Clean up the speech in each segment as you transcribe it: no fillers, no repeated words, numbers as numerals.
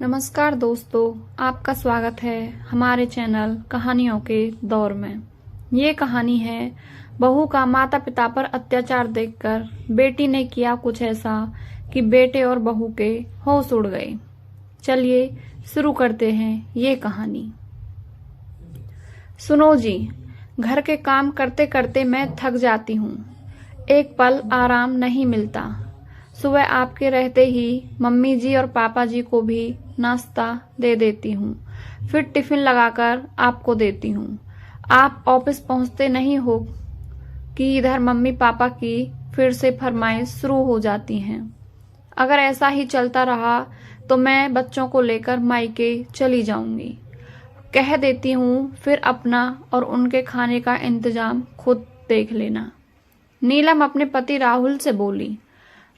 नमस्कार दोस्तों, आपका स्वागत है हमारे चैनल कहानियों के दौर में। ये कहानी है बहू का माता पिता पर अत्याचार देखकर बेटी ने किया कुछ ऐसा कि बेटे और बहू के होश उड़ गए। चलिए शुरू करते हैं ये कहानी। सुनो जी, घर के काम करते करते मैं थक जाती हूँ, एक पल आराम नहीं मिलता। सुबह आपके रहते ही मम्मी जी और पापा जी को भी नाश्ता दे देती हूँ, फिर टिफिन लगाकर आपको देती हूँ। आप ऑफिस पहुँचते नहीं हो कि इधर मम्मी पापा की फिर से फरमाइश शुरू हो जाती हैं। अगर ऐसा ही चलता रहा तो मैं बच्चों को लेकर मायके चली जाऊंगी। कह देती हूँ फिर अपना और उनके खाने का इंतजाम खुद देख लेना। नीलम अपने पति राहुल से बोली।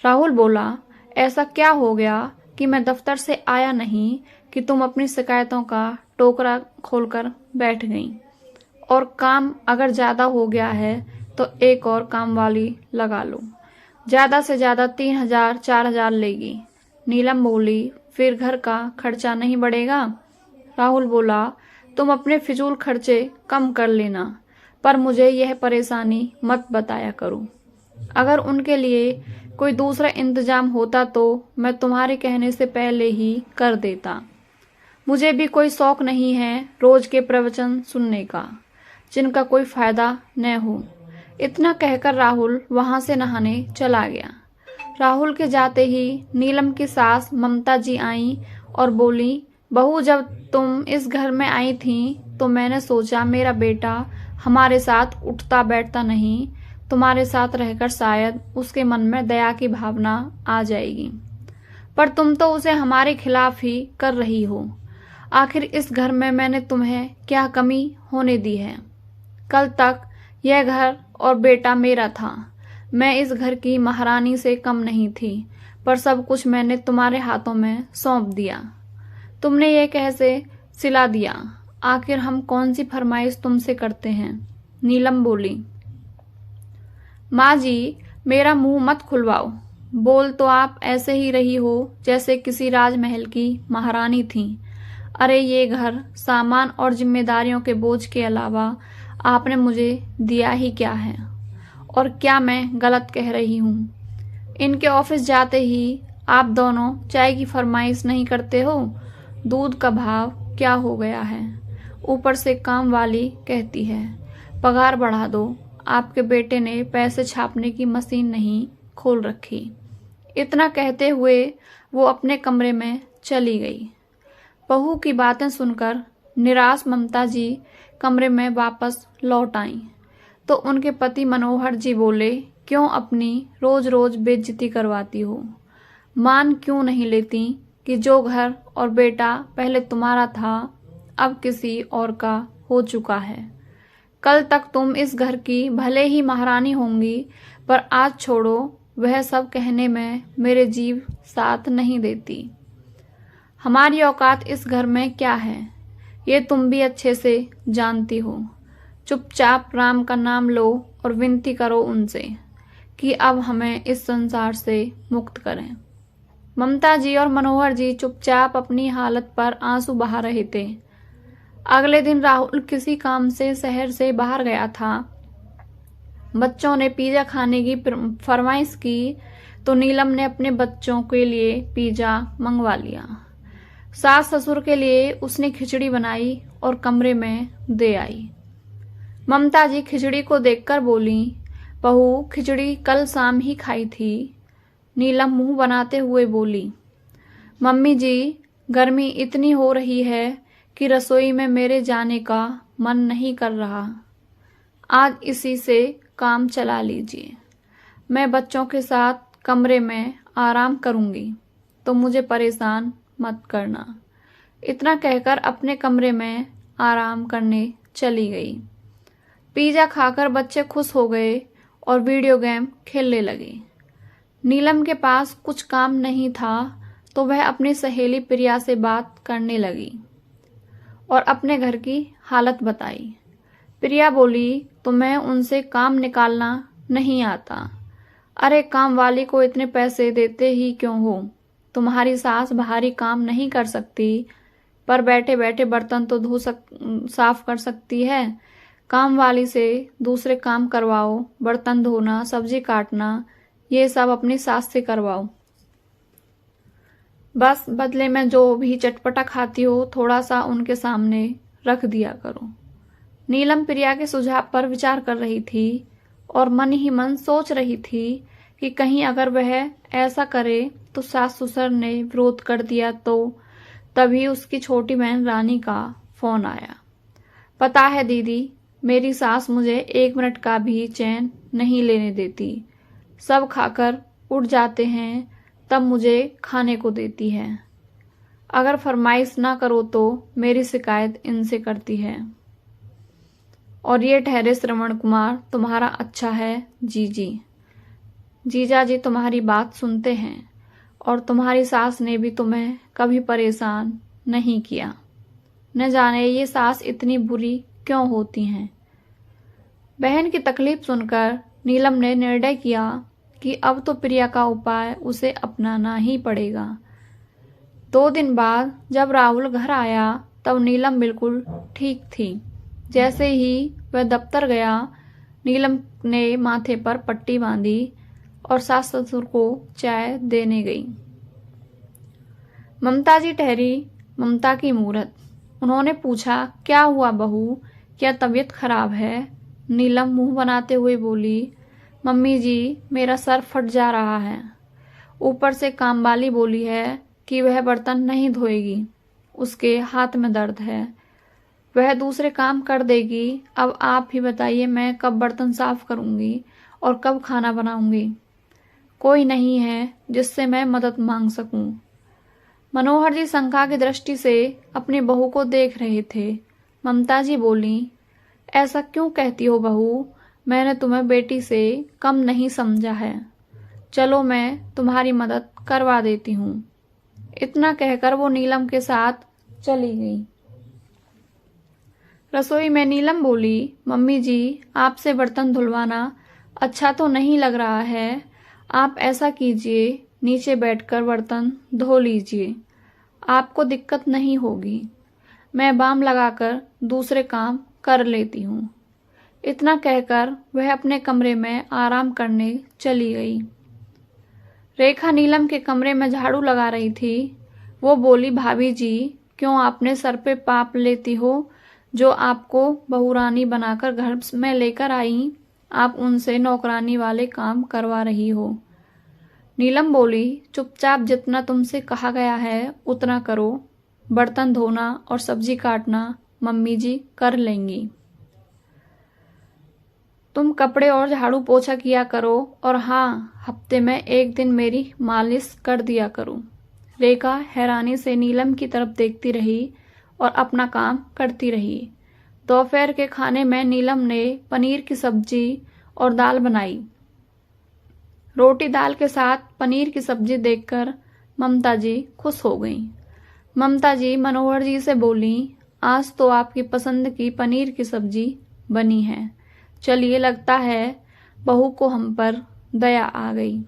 राहुल बोला, ऐसा क्या हो गया कि मैं दफ्तर से आया नहीं कि तुम अपनी शिकायतों का टोकरा खोलकर बैठ गईं, और काम अगर ज्यादा हो गया है तो एक और काम वाली लगा लो, ज्यादा से ज्यादा 3,000 4,000 लेगी। नीलम बोली, फिर घर का खर्चा नहीं बढ़ेगा? राहुल बोला, तुम अपने फिजूल खर्चे कम कर लेना, पर मुझे यह परेशानी मत बताया करो। अगर उनके लिए कोई दूसरा इंतजाम होता तो मैं तुम्हारे कहने से पहले ही कर देता। मुझे भी कोई शौक नहीं है रोज के प्रवचन सुनने का, जिनका कोई फायदा न हो। इतना कहकर राहुल वहां से नहाने चला गया। राहुल के जाते ही नीलम की सास ममता जी आई और बोली, बहू, जब तुम इस घर में आई थी तो मैंने सोचा मेरा बेटा हमारे साथ उठता बैठता नहीं, तुम्हारे साथ रहकर शायद उसके मन में दया की भावना आ जाएगी, पर तुम तो उसे हमारे खिलाफ ही कर रही हो। आखिर इस घर में मैंने तुम्हें क्या कमी होने दी है? कल तक यह घर और बेटा मेरा था। मैं इस घर की महारानी से कम नहीं थी, पर सब कुछ मैंने तुम्हारे हाथों में सौंप दिया। तुमने ये कैसे सिला दिया? आखिर हम कौन सी फरमाइश तुमसे करते हैं? नीलम बोली। माँ जी, मेरा मुंह मत खुलवाओ। बोल तो आप ऐसे ही रही हो जैसे किसी राजमहल की महारानी थी। अरे ये घर, सामान और जिम्मेदारियों के बोझ के अलावा आपने मुझे दिया ही क्या है? और क्या मैं गलत कह रही हूँ? इनके ऑफिस जाते ही आप दोनों चाय की फरमाइश नहीं करते हो? दूध का भाव क्या हो गया है? ऊपर से काम वाली कहती है पगार बढ़ा दो। आपके बेटे ने पैसे छापने की मशीन नहीं खोल रखी। इतना कहते हुए वो अपने कमरे में चली गई। बहू की बातें सुनकर निराश ममता जी कमरे में वापस लौट आईं तो उनके पति मनोहर जी बोले, क्यों अपनी रोज रोज बेइज्जती करवाती हो? मान क्यों नहीं लेती कि जो घर और बेटा पहले तुम्हारा था अब किसी और का हो चुका है। कल तक तुम इस घर की भले ही महारानी होंगी, पर आज छोड़ो, वह सब कहने में मेरे जीव साथ नहीं देती। हमारी औकात इस घर में क्या है ये तुम भी अच्छे से जानती हो। चुपचाप राम का नाम लो और विनती करो उनसे कि अब हमें इस संसार से मुक्त करें। ममता जी और मनोहर जी चुपचाप अपनी हालत पर आंसू बहा रहे थे। अगले दिन राहुल किसी काम से शहर से बाहर गया था। बच्चों ने पिज्जा खाने की फरमाइश की तो नीलम ने अपने बच्चों के लिए पिज्जा मंगवा लिया। सास ससुर के लिए उसने खिचड़ी बनाई और कमरे में दे आई। ममता जी खिचड़ी को देखकर बोली, बहू, खिचड़ी कल शाम ही खाई थी। नीलम मुंह बनाते हुए बोली, मम्मी जी, गर्मी इतनी हो रही है कि रसोई में मेरे जाने का मन नहीं कर रहा। आज इसी से काम चला लीजिए। मैं बच्चों के साथ कमरे में आराम करूंगी, तो मुझे परेशान मत करना। इतना कहकर अपने कमरे में आराम करने चली गई। पिज्जा खाकर बच्चे खुश हो गए और वीडियो गेम खेलने लगे। नीलम के पास कुछ काम नहीं था तो वह अपनी सहेली प्रिया से बात करने लगी और अपने घर की हालत बताई। प्रिया बोली, तुम्हें उनसे काम निकालना नहीं आता? अरे काम वाली को इतने पैसे देते ही क्यों हो? तुम्हारी सास भारी काम नहीं कर सकती, पर बैठे बैठे बर्तन तो साफ कर सकती है। काम वाली से दूसरे काम करवाओ, बर्तन धोना, सब्जी काटना, ये सब अपनी सास से करवाओ। बस बदले में जो भी चटपटा खाती हो थोड़ा सा उनके सामने रख दिया करो। नीलम प्रिया के सुझाव पर विचार कर रही थी और मन ही मन सोच रही थी कि कहीं अगर वह ऐसा करे तो सास ससुर ने विरोध कर दिया तो। तभी उसकी छोटी बहन रानी का फोन आया। पता है दीदी, मेरी सास मुझे 1 मिनट का भी चैन नहीं लेने देती। सब खाकर उठ जाते हैं, तब मुझे खाने को देती है। अगर फरमाइश ना करो तो मेरी शिकायत इनसे करती है। और ये ठहरे श्रवण कुमार तुम्हारा अच्छा है जीजा जी तुम्हारी बात सुनते हैं और तुम्हारी सास ने भी तुम्हें कभी परेशान नहीं किया। न जाने ये सास इतनी बुरी क्यों होती हैं। बहन की तकलीफ सुनकर नीलम ने निर्णय किया कि अब तो प्रिया का उपाय उसे अपनाना ही पड़ेगा। 2 दिन बाद जब राहुल घर आया तब नीलम बिल्कुल ठीक थी। जैसे ही वह दफ्तर गया, नीलम ने माथे पर पट्टी बांधी और सास ससुर को चाय देने गई। ममता जी ठहरी, ममता की मूरत। उन्होंने पूछा, क्या हुआ बहू, क्या तबीयत खराब है? नीलम मुंह बनाते हुए बोली, मम्मी जी मेरा सर फट जा रहा है। ऊपर से कामवाली बोली है कि वह बर्तन नहीं धोएगी, उसके हाथ में दर्द है। वह दूसरे काम कर देगी। अब आप ही बताइए मैं कब बर्तन साफ करूंगी और कब खाना बनाऊंगी। कोई नहीं है जिससे मैं मदद मांग सकूं। मनोहर जी शंका की दृष्टि से अपनी बहू को देख रहे थे। ममता जी बोली, ऐसा क्यों कहती हो बहू, मैंने तुम्हें बेटी से कम नहीं समझा है। चलो मैं तुम्हारी मदद करवा देती हूँ। इतना कहकर वो नीलम के साथ चली गई। रसोई में नीलम बोली, मम्मी जी आपसे बर्तन धुलवाना अच्छा तो नहीं लग रहा है। आप ऐसा कीजिए, नीचे बैठकर बर्तन धो लीजिए, आपको दिक्कत नहीं होगी। मैं बाम लगाकर दूसरे काम कर लेती हूँ। इतना कहकर वह अपने कमरे में आराम करने चली गई। रेखा नीलम के कमरे में झाड़ू लगा रही थी। वो बोली, भाभी जी क्यों आपने सर पे पाप लेती हो? जो आपको बहुरानी बनाकर घर में लेकर आई, आप उनसे नौकरानी वाले काम करवा रही हो। नीलम बोली, चुपचाप जितना तुमसे कहा गया है उतना करो। बर्तन धोना और सब्जी काटना मम्मी जी कर लेंगी। तुम कपड़े और झाड़ू पोछा किया करो और हाँ, हफ्ते में 1 दिन मेरी मालिश कर दिया करो। रेखा हैरानी से नीलम की तरफ देखती रही और अपना काम करती रही। दोपहर के खाने में नीलम ने पनीर की सब्जी और दाल बनाई। रोटी दाल के साथ पनीर की सब्जी देखकर ममता जी खुश हो गईं। ममता जी मनोहर जी से बोली, आज तो आपकी पसंद की पनीर की सब्जी बनी है। चलिए, लगता है बहू को हम पर दया आ गई।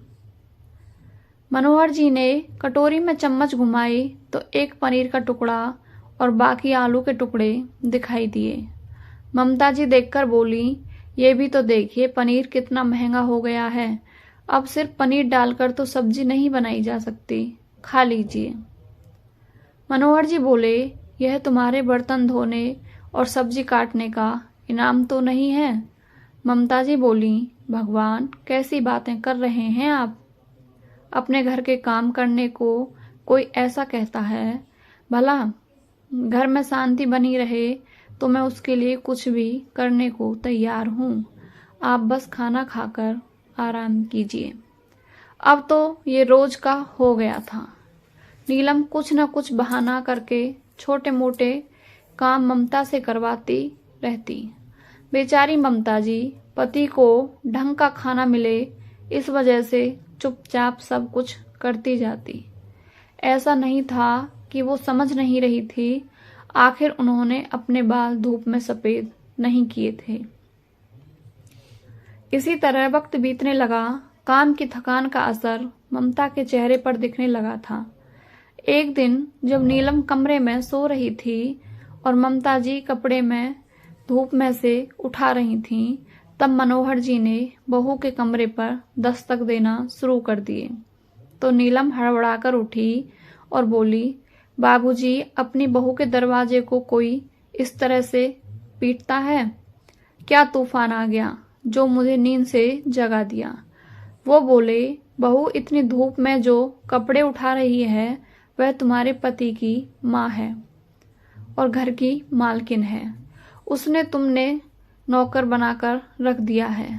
मनोहर जी ने कटोरी में चम्मच घुमाई तो एक पनीर का टुकड़ा और बाकी आलू के टुकड़े दिखाई दिए। ममता जी देखकर बोली, ये भी तो देखिए पनीर कितना महंगा हो गया है। अब सिर्फ पनीर डालकर तो सब्जी नहीं बनाई जा सकती, खा लीजिए। मनोहर जी बोले, यह तुम्हारे बर्तन धोने और सब्जी काटने का इनाम तो नहीं है? ममता जी बोली, भगवान कैसी बातें कर रहे हैं आप। अपने घर के काम करने को कोई ऐसा कहता है? भला घर में शांति बनी रहे तो मैं उसके लिए कुछ भी करने को तैयार हूँ। आप बस खाना खाकर आराम कीजिए। अब तो ये रोज का हो गया था। नीलम कुछ न कुछ बहाना करके छोटे मोटे काम ममता से करवाती रहती। बेचारी ममता जी पति को ढंग का खाना मिले इस वजह से चुपचाप सब कुछ करती जाती। ऐसा नहीं था कि वो समझ नहीं रही थी, आखिर उन्होंने अपने बाल धूप में सफेद नहीं किए थे। इसी तरह वक्त बीतने लगा। काम की थकान का असर ममता के चेहरे पर दिखने लगा था। एक दिन जब नीलम कमरे में सो रही थी और ममता जी कपड़े में धूप में से उठा रही थीं, तब मनोहर जी ने बहू के कमरे पर दस्तक देना शुरू कर दिए। तो नीलम हड़बड़ाकर उठी और बोली, बाबूजी, अपनी बहू के दरवाजे को कोई इस तरह से पीटता है? क्या तूफान आ गया जो मुझे नींद से जगा दिया? वो बोले, बहू, इतनी धूप में जो कपड़े उठा रही है वह तुम्हारे पति की माँ है और घर की मालकिन है। उसने तुमने नौकर बनाकर रख दिया है।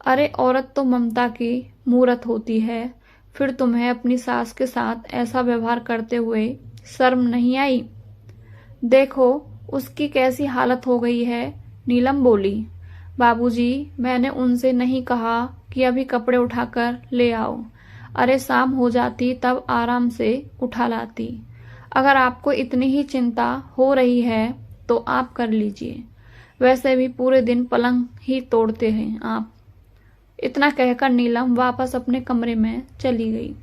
अरे औरत तो ममता की मूरत होती है, फिर तुम्हें अपनी सास के साथ ऐसा व्यवहार करते हुए शर्म नहीं आई? देखो उसकी कैसी हालत हो गई है। नीलम बोली, बाबूजी, मैंने उनसे नहीं कहा कि अभी कपड़े उठाकर ले आओ। अरे शाम हो जाती तब आराम से उठा लाती। अगर आपको इतनी ही चिंता हो रही है तो आप कर लीजिए, वैसे भी पूरे दिन पलंग ही तोड़ते हैं आप। इतना कहकर नीलम वापस अपने कमरे में चली गई।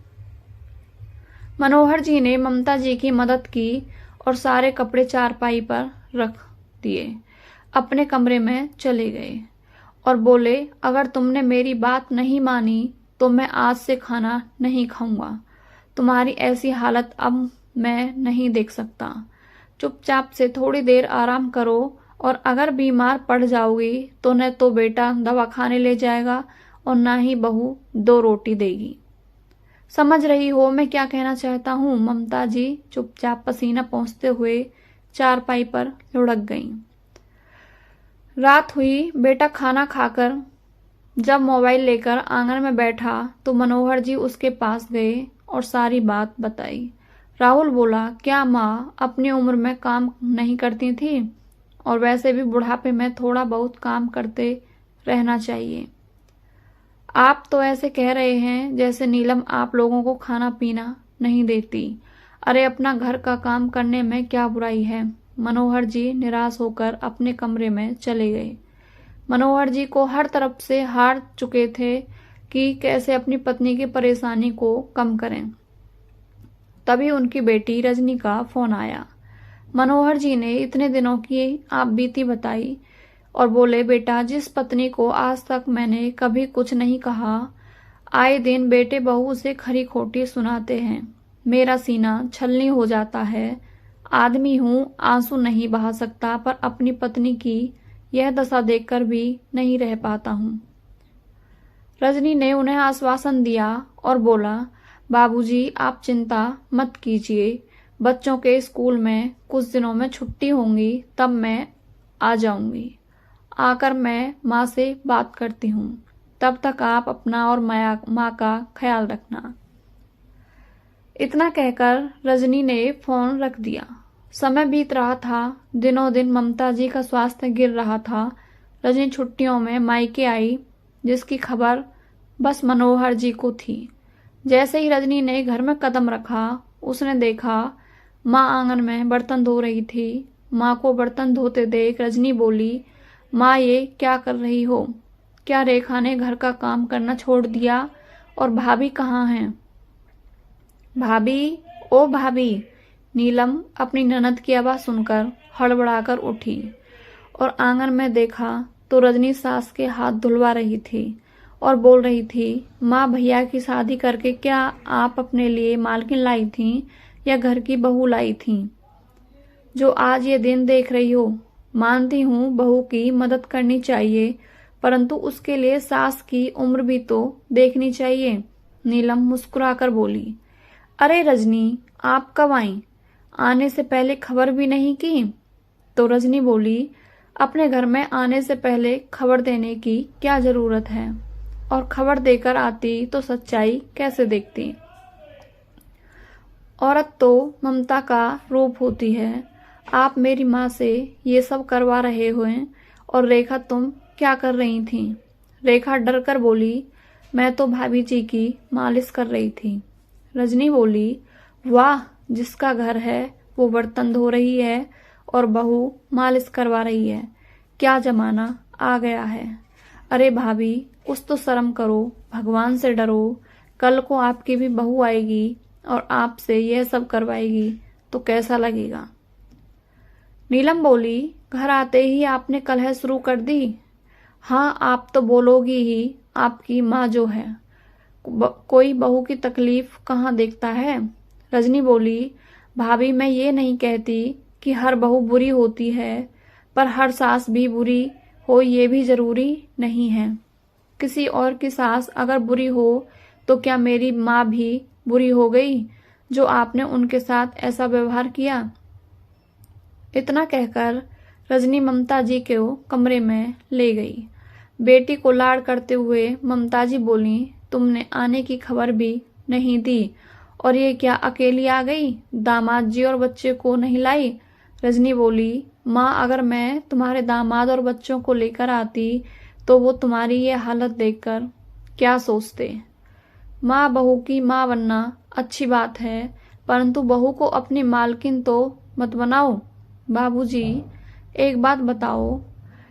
मनोहर जी ने ममता जी की मदद की और सारे कपड़े चारपाई पर रख दिए, अपने कमरे में चले गए और बोले, अगर तुमने मेरी बात नहीं मानी तो मैं आज से खाना नहीं खाऊंगा। तुम्हारी ऐसी हालत अब मैं नहीं देख सकता। चुपचाप से थोड़ी देर आराम करो और अगर बीमार पड़ जाओगी तो न तो बेटा दवा खाने ले जाएगा और ना ही बहू 2 रोटी देगी। समझ रही हो मैं क्या कहना चाहता हूँ? ममता जी चुपचाप पसीना पोंछते हुए चारपाई पर लुढ़क गईं। रात हुई। बेटा खाना खाकर जब मोबाइल लेकर आंगन में बैठा तो मनोहर जी उसके पास गए और सारी बात बताई। राहुल बोला, क्या माँ अपनी उम्र में काम नहीं करती थी? और वैसे भी बुढ़ापे में थोड़ा बहुत काम करते रहना चाहिए। आप तो ऐसे कह रहे हैं जैसे नीलम आप लोगों को खाना पीना नहीं देती। अरे अपना घर का काम करने में क्या बुराई है? मनोहर जी निराश होकर अपने कमरे में चले गए। मनोहर जी को हर तरफ से हार चुके थे कि कैसे अपनी पत्नी की परेशानी को कम करें। तभी उनकी बेटी रजनी का फोन आया। मनोहर जी ने इतने दिनों की आप बीती बताई और बोले, बेटा, जिस पत्नी को आज तक मैंने कभी कुछ नहीं कहा, आए दिन बेटे बहू से खरी खोटी सुनाते हैं। मेरा सीना छलनी हो जाता है। आदमी हूं, आंसू नहीं बहा सकता, पर अपनी पत्नी की यह दशा देखकर भी नहीं रह पाता हूं। रजनी ने उन्हें आश्वासन दिया और बोला, बाबूजी, आप चिंता मत कीजिए। बच्चों के स्कूल में कुछ दिनों में छुट्टी होंगी, तब मैं आ जाऊंगी। आकर मैं माँ से बात करती हूँ। तब तक आप अपना और माँ का ख्याल रखना। इतना कहकर रजनी ने फोन रख दिया। समय बीत रहा था। दिनों दिन ममता जी का स्वास्थ्य गिर रहा था। रजनी छुट्टियों में मायके आई, जिसकी खबर बस मनोहर जी को थी। जैसे ही रजनी ने घर में कदम रखा, उसने देखा माँ आंगन में बर्तन धो रही थी। माँ को बर्तन धोते देख रजनी बोली, माँ, ये क्या कर रही हो? क्या रेखा ने घर का काम करना छोड़ दिया? और भाभी कहाँ हैं? भाभी, ओ भाभी! नीलम अपनी ननद की आवाज सुनकर हड़बड़ाकर उठी और आंगन में देखा तो रजनी सास के हाथ धुलवा रही थी और बोल रही थी, माँ, भैया की शादी करके क्या आप अपने लिए मालकिन लाई थी या घर की बहू लाई थी जो आज ये दिन देख रही हो? मानती हूँ बहू की मदद करनी चाहिए, परंतु उसके लिए सास की उम्र भी तो देखनी चाहिए। नीलम मुस्कुराकर बोली, अरे रजनी, आप कब आई? आने से पहले खबर भी नहीं की? तो रजनी बोली, अपने घर में आने से पहले खबर देने की क्या जरूरत है? और खबर देकर आती तो सच्चाई कैसे देखती? औरत तो ममता का रूप होती है। आप मेरी माँ से ये सब करवा रहे हुए और रेखा तुम क्या कर रही थी? रेखा डर कर बोली, मैं तो भाभी जी की मालिश कर रही थी। रजनी बोली, वाह, जिसका घर है वो बर्तन धो रही है और बहू मालिश करवा रही है। क्या जमाना आ गया है। अरे भाभी, कुछ तो शर्म करो, भगवान से डरो। कल को आपकी भी बहू आएगी, और आपसे यह सब करवाएगी तो कैसा लगेगा। नीलम बोली, घर आते ही आपने कलह शुरू कर दी। हाँ, आप तो बोलोगी ही, आपकी माँ जो है। कोई बहू की तकलीफ कहाँ देखता है। रजनी बोली, भाभी मैं ये नहीं कहती कि हर बहू बुरी होती है, पर हर सास भी बुरी हो ये भी जरूरी नहीं है। किसी और की सास अगर बुरी हो तो क्या मेरी माँ भी बुरी हो गई जो आपने उनके साथ ऐसा व्यवहार किया। इतना कहकर रजनी ममता जी को कमरे में ले गई। बेटी को लाड़ करते हुए ममता जी बोली, तुमने आने की खबर भी नहीं दी और ये क्या अकेली आ गई, दामाद जी और बच्चे को नहीं लाई। रजनी बोली, माँ अगर मैं तुम्हारे दामाद और बच्चों को लेकर आती तो वो तुम्हारी ये हालत देखकर क्या सोचते। माँ बहू की माँ बनना अच्छी बात है, परंतु बहू को अपनी मालकिन तो मत बनाओ। बाबूजी एक बात बताओ,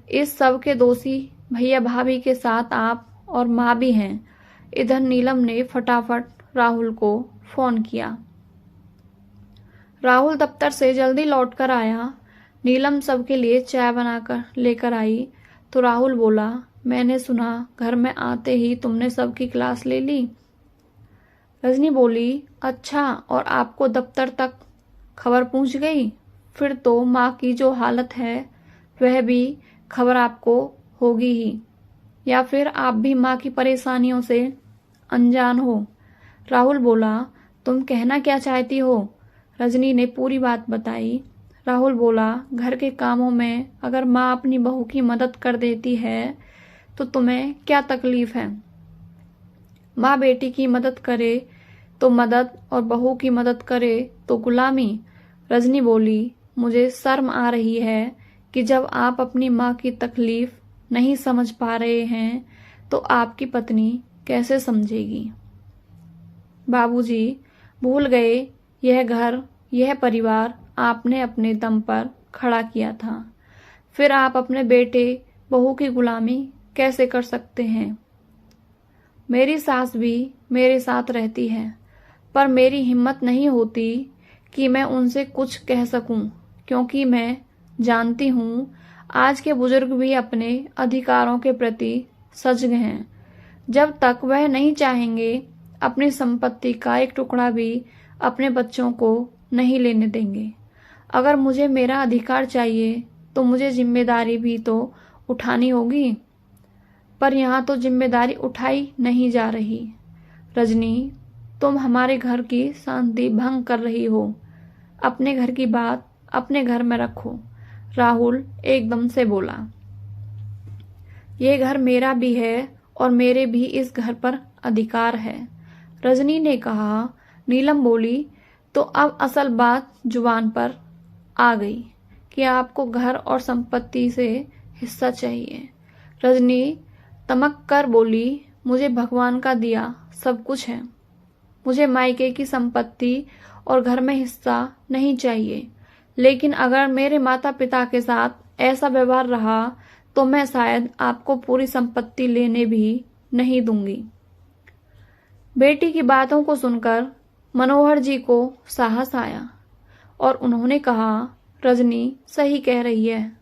इस सब के दोषी भैया भाभी के साथ आप और माँ भी हैं। इधर नीलम ने फटाफट राहुल को फोन किया। राहुल दफ्तर से जल्दी लौटकर आया। नीलम सबके लिए चाय बनाकर लेकर आई तो राहुल बोला, मैंने सुना घर में आते ही तुमने सबकी क्लास ले ली। रजनी बोली, अच्छा, और आपको दफ्तर तक खबर पहुंच गई। फिर तो माँ की जो हालत है वह भी खबर आपको होगी ही, या फिर आप भी माँ की परेशानियों से अनजान हो। राहुल बोला, तुम कहना क्या चाहती हो। रजनी ने पूरी बात बताई। राहुल बोला, घर के कामों में अगर माँ अपनी बहू की मदद कर देती है तो तुम्हें क्या तकलीफ है। माँ बेटी की मदद करे तो मदद और बहू की मदद करे तो गुलामी। रजनी बोली, मुझे शर्म आ रही है कि जब आप अपनी माँ की तकलीफ नहीं समझ पा रहे हैं तो आपकी पत्नी कैसे समझेगी। बाबूजी भूल गए, यह घर यह परिवार आपने अपने दम पर खड़ा किया था, फिर आप अपने बेटे बहू की गुलामी कैसे कर सकते हैं। मेरी सास भी मेरे साथ रहती है, पर मेरी हिम्मत नहीं होती कि मैं उनसे कुछ कह सकूं, क्योंकि मैं जानती हूं आज के बुजुर्ग भी अपने अधिकारों के प्रति सजग हैं। जब तक वह नहीं चाहेंगे अपनी संपत्ति का एक टुकड़ा भी अपने बच्चों को नहीं लेने देंगे। अगर मुझे मेरा अधिकार चाहिए तो मुझे जिम्मेदारी भी तो उठानी होगी, पर यहाँ तो जिम्मेदारी उठाई नहीं जा रही। रजनी, तुम हमारे घर की शांति भंग कर रही हो। अपने घर की बात अपने घर में रखो। राहुल एकदम से बोला, ये घर मेरा भी है और मेरे भी इस घर पर अधिकार है। रजनी ने कहा। नीलम बोली, तो अब असल बात जुबान पर आ गई कि आपको घर और संपत्ति से हिस्सा चाहिए। रजनी तमक कर बोली, मुझे भगवान का दिया सब कुछ है। मुझे मायके की संपत्ति और घर में हिस्सा नहीं चाहिए, लेकिन अगर मेरे माता पिता के साथ ऐसा व्यवहार रहा तो मैं शायद आपको पूरी संपत्ति लेने भी नहीं दूंगी। बेटी की बातों को सुनकर मनोहर जी को साहस आया और उन्होंने कहा, रजनी सही कह रही है।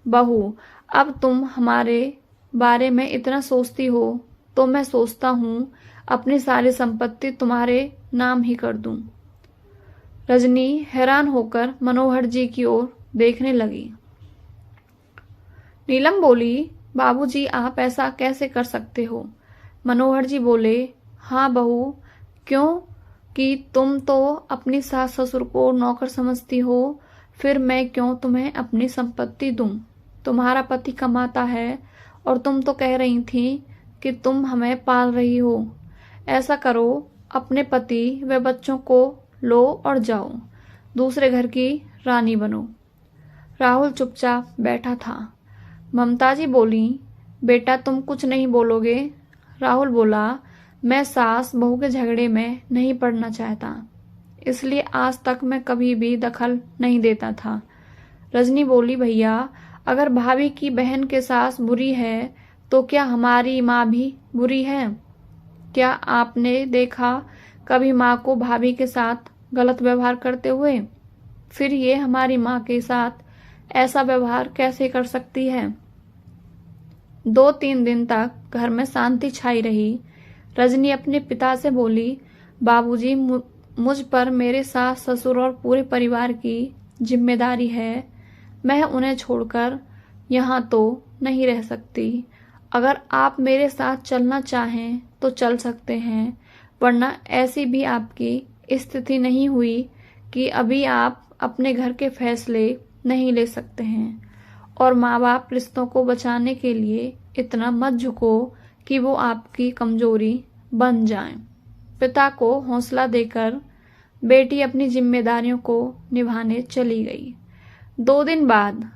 बहू, अब तुम हमारे बारे में इतना सोचती हो तो मैं सोचता हूँ अपनी सारी संपत्ति तुम्हारे नाम ही कर दूं। रजनी हैरान होकर मनोहर जी की ओर देखने लगी। नीलम बोली, बाबूजी आप ऐसा कैसे कर सकते हो। मनोहर जी बोले, हाँ बहू, क्यों कि तुम तो अपनी सास ससुर को नौकर समझती हो, फिर मैं क्यों तुम्हें अपनी संपत्ति दूं। तुम्हारा पति कमाता है और तुम तो कह रही थी कि तुम हमें पाल रही हो। ऐसा करो, अपने पति व बच्चों को लो और जाओ, दूसरे घर की रानी बनो। राहुल चुपचाप बैठा था। ममता जी बोली, बेटा तुम कुछ नहीं बोलोगे। राहुल बोला, मैं सास बहू के झगड़े में नहीं पड़ना चाहता, इसलिए आज तक मैं कभी भी दखल नहीं देता था। रजनी बोली, भैया अगर भाभी की बहन के सास बुरी है तो क्या हमारी माँ भी बुरी है। क्या आपने देखा कभी माँ को भाभी के साथ गलत व्यवहार करते हुए, फिर ये हमारी माँ के साथ ऐसा व्यवहार कैसे कर सकती है। 2-3 दिन तक घर में शांति छाई रही। रजनी अपने पिता से बोली, बाबूजी, मुझ पर मेरे सास ससुर और पूरे परिवार की जिम्मेदारी है। मैं उन्हें छोड़कर यहाँ तो नहीं रह सकती। अगर आप मेरे साथ चलना चाहें तो चल सकते हैं, वरना ऐसी भी आपकी स्थिति नहीं हुई कि अभी आप अपने घर के फैसले नहीं ले सकते हैं। और माँ बाप रिश्तों को बचाने के लिए इतना मत झुको कि वो आपकी कमजोरी बन जाएं। पिता को हौसला देकर बेटी अपनी जिम्मेदारियों को निभाने चली गई। 2 दिन बाद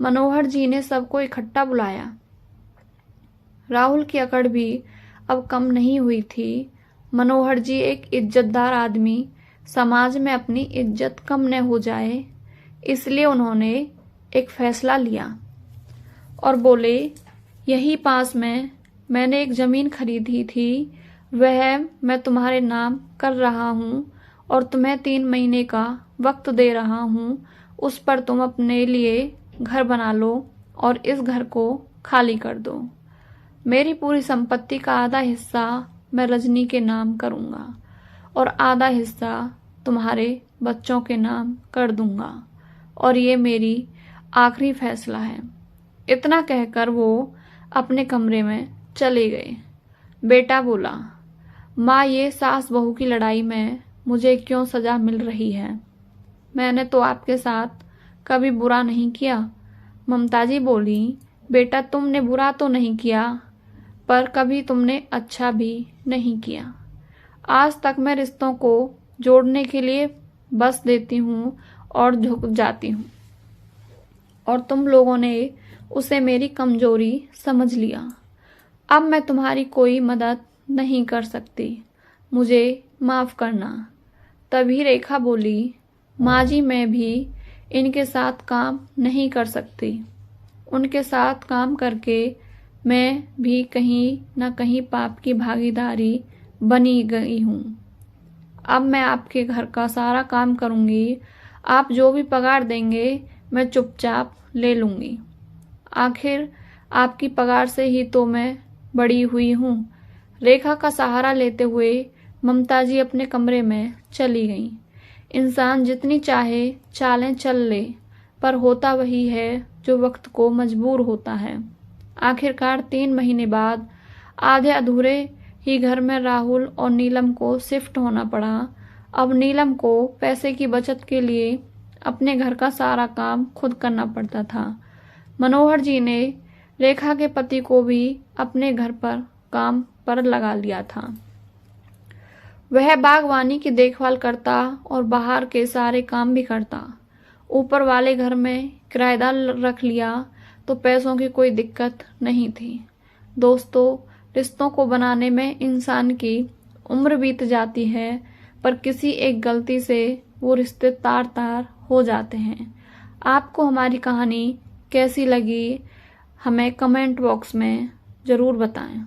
मनोहर जी ने सबको इकट्ठा बुलाया। राहुल की अकड़ भी अब कम नहीं हुई थी। मनोहर जी एक इज्जतदार आदमी, समाज में अपनी इज्जत कम न हो जाए, इसलिए उन्होंने एक फैसला लिया और बोले, यही पास में मैंने एक जमीन खरीदी थी, वह मैं तुम्हारे नाम कर रहा हूँ और तुम्हें 3 महीने का वक्त दे रहा हूँ। उस पर तुम अपने लिए घर बना लो और इस घर को खाली कर दो। मेरी पूरी संपत्ति का आधा हिस्सा मैं रजनी के नाम करूँगा और आधा हिस्सा तुम्हारे बच्चों के नाम कर दूंगा, और ये मेरी आखिरी फैसला है। इतना कहकर वो अपने कमरे में चले गए। बेटा बोला, माँ, ये सास बहू की लड़ाई में मुझे क्यों सजा मिल रही है? मैंने तो आपके साथ कभी बुरा नहीं किया। ममता जी बोली, बेटा, तुमने बुरा तो नहीं किया, पर कभी तुमने अच्छा भी नहीं किया। आज तक मैं रिश्तों को जोड़ने के लिए बस देती हूँ और झुक जाती हूँ, और तुम लोगों ने उसे मेरी कमजोरी समझ लिया। अब मैं तुम्हारी कोई मदद नहीं कर सकती, मुझे माफ करना। तभी रेखा बोली, माँ जी, मैं भी इनके साथ काम नहीं कर सकती। उनके साथ काम करके मैं भी कहीं न कहीं पाप की भागीदारी बनी गई हूँ। अब मैं आपके घर का सारा काम करूँगी। आप जो भी पगार देंगे मैं चुपचाप ले लूँगी। आखिर आपकी पगार से ही तो मैं बड़ी हुई हूँ। रेखा का सहारा लेते हुए ममता जी अपने कमरे में चली गईं। इंसान जितनी चाहे चालें चल ले, पर होता वही है जो वक्त को मजबूर होता है। आखिरकार 3 महीने बाद आधे अधूरे ही घर में राहुल और नीलम को शिफ्ट होना पड़ा। अब नीलम को पैसे की बचत के लिए अपने घर का सारा काम खुद करना पड़ता था। मनोहर जी ने रेखा के पति को भी अपने घर पर काम पर लगा लिया था। वह बागवानी की देखभाल करता और बाहर के सारे काम भी करता। ऊपर वाले घर में किराएदार रख लिया तो पैसों की कोई दिक्कत नहीं थी। दोस्तों, रिश्तों को बनाने में इंसान की उम्र बीत जाती है, पर किसी एक गलती से वो रिश्ते तार तार हो जाते हैं। आपको हमारी कहानी कैसी लगी, हमें कमेंट बॉक्स में ज़रूर बताएं।